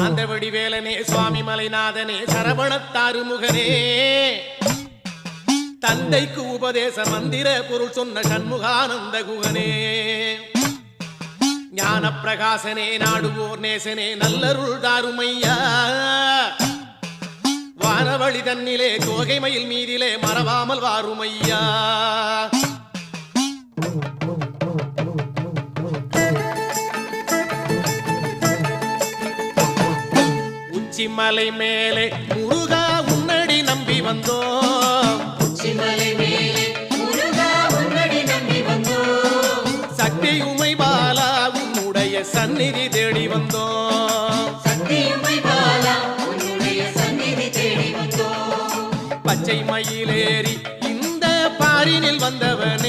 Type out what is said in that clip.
சாந்த வடிவேலனே சுவாமி மலைநாதனே சரவணத்தாறு முகனே தந்தைக்கு உபதேச மந்திர பொருள் சொன்ன சண்முகானந்த குகனே ஞான பிரகாசனே நாடுவோர் நேசனே நல்லருள் தாருமையா வானவழி தன்னிலே தோகை மயில் மீதிலே மறவாமல் வாருமையா உச்சிமலை மேலே முருகா உன்னடி நம்பி வந்தோம் சக்தி உமை பாலா உன்னுடைய சந்நிதி தேடி வந்தோம் பச்சை மயிலேறி இந்த பாரினில் வந்தவன்